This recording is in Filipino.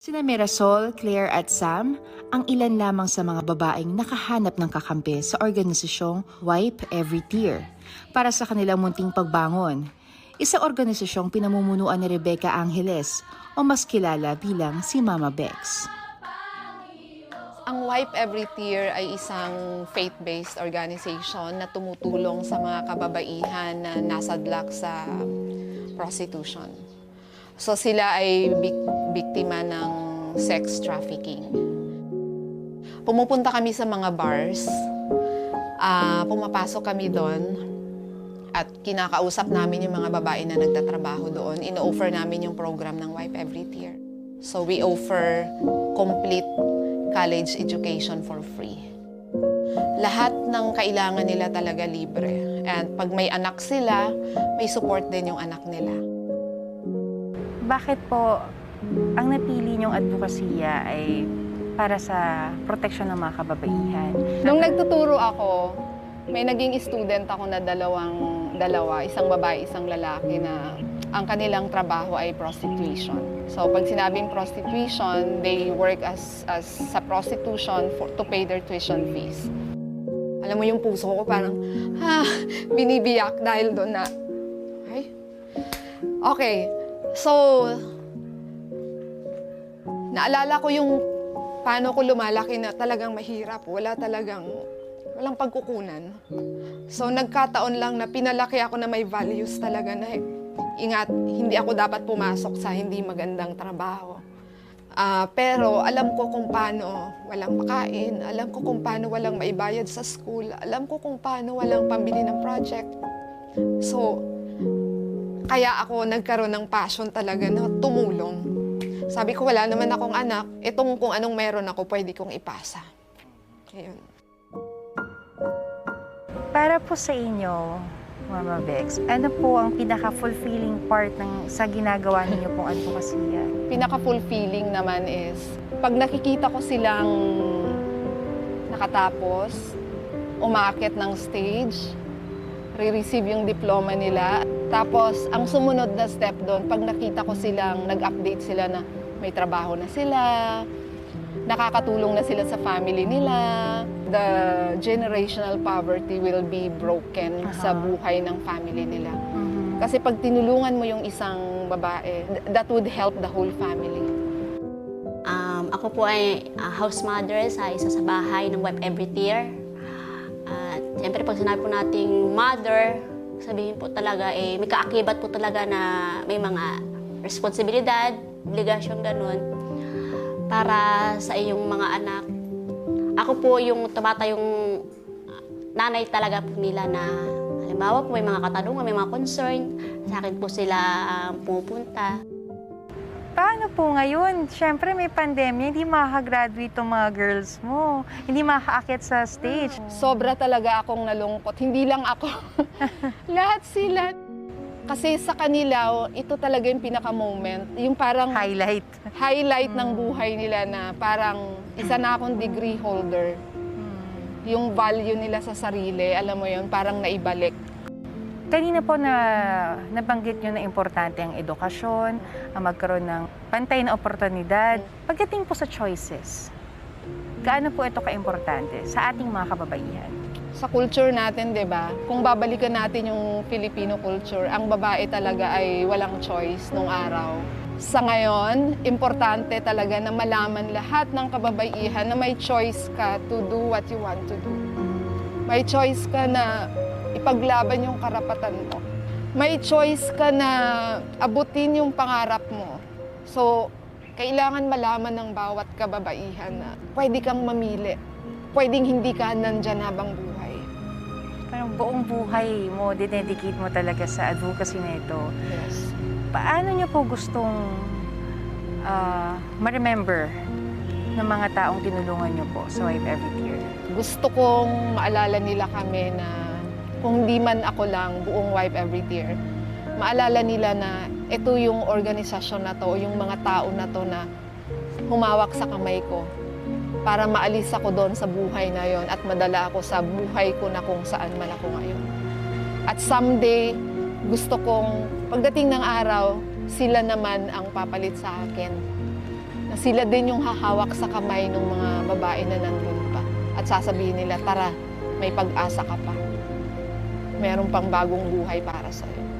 Sina Mirasol, Claire at Sam ang ilan lamang sa mga babaeng nakahanap ng kakampi sa organisasyong Wipe Every Tear para sa kanilang munting pagbangon. Isang organisasyong pinamumunuan ni Rebecca Angeles o mas kilala bilang si Mama Bex. Ang Wipe Every Tear ay isang faith-based organization na tumutulong sa mga kababaihan na nasadlak sa prostitution. So sila ay biktima ng sex trafficking. Pumupunta kami sa mga bars, pumapasok kami doon at kinakausap namin yung mga babae na nagtatrabaho doon. Ino-offer namin yung program ng Wipe Every Tear. So we offer complete college education for free. Lahat ng kailangan nila talaga libre. And pag may anak sila, may support din yung anak nila. Bakit po ang napili niyong advokasya ay para sa proteksyon ng mga kababaihan? Nung nagtuturo ako, may naging student ako na dalawa, isang babae, isang lalaki na ang kanilang trabaho ay prostitution. So pag sinabing prostitution, they work as sa prostitution to pay their tuition fees. Alam mo yung puso ko parang, binibiyak dahil doon na, okay. So, naalala ko yung paano ko lumalaki na talagang mahirap. Walang pagkukunan. So, nagkataon lang na pinalaki ako na may values talaga na ingat, hindi ako dapat pumasok sa hindi magandang trabaho. Pero alam ko kung paano walang makain, alam ko kung paano walang maibayad sa school, alam ko kung paano walang pambili ng project. So, kaya ako nagkaroon ng passion talaga na tumulong. Sabi ko, wala naman akong anak. Itong kung anong meron ako, pwede kong ipasa. Ayun. Para po sa inyo, Mama Bex, ano po ang pinaka-fulfilling part sa ginagawa ninyo pong advokasya? Pinaka-fulfilling naman is, pag nakikita ko silang nakatapos, umaakit ng stage, re-receive yung diploma nila. Tapos, ang sumunod na step doon, pag nakita ko silang nag-update sila na may trabaho na sila, nakakatulong na sila sa family nila, the generational poverty will be broken sa buhay ng family nila. Kasi pag tinulungan mo yung isang babae, that would help the whole family. Ako po ay house mother sa isa sa bahay ng Wipe Every Tear. At siyempre pag sinabi po nating mother, sabihin po talaga may kaakibat po talaga na may mga responsibilidad, obligasyon ganun para sa iyong mga anak. Ako po yung tumatayong nanay talaga po nila na halimbawa po may mga katanungan, may mga concern, sa akin po sila pumupunta. Paano po ngayon? Siyempre may pandemya, hindi makakagraduate itong mga girls mo. Hindi makakaakit sa stage. Sobra talaga akong nalungkot. Hindi lang ako. Lahat sila. Kasi sa kanila, ito talaga yung pinaka-moment. Yung parang highlight ng buhay nila na parang isa na akong degree holder. Yung value nila sa sarili, alam mo yun, parang naibalik. Kanina po nabanggit nyo na importante ang edukasyon, ang magkaroon ng pantay na oportunidad. Pagdating po sa choices, gaano po ito kaimportante sa ating mga kababaihan? Sa culture natin, di ba? Kung babalikan natin yung Filipino culture, ang babae talaga ay walang choice nung araw. Sa ngayon, importante talaga na malaman lahat ng kababaihan na may choice ka to do what you want to do. May choice ka na ipaglaban yung karapatan mo. May choice ka na abutin yung pangarap mo. So, kailangan malaman ng bawat kababaihan na pwede kang mamili. Pwedeng hindi ka nandyan habang buhay. Parang buong buhay mo, dinedicate mo talaga sa advocacy na ito. Yes. Paano niyo po gustong ma-remember ng mga taong tinulungan niyo po sa Wipe Every Tear? Gusto kong maalala nila kami na kung di man ako lang, buong Wipe Every Tear, maalala nila na ito yung organisasyon na to, yung mga tao na to na humawak sa kamay ko para maalis ako doon sa buhay na yon at madala ako sa buhay ko na kung saan man ako ngayon. At someday, gusto kong pagdating ng araw, sila naman ang papalit sa akin Na sila din yung hahawak sa kamay ng mga babae na nandun pa. At sasabihin nila, tara, may pag-asa ka pa. Meron pang bagong buhay para sa'yo.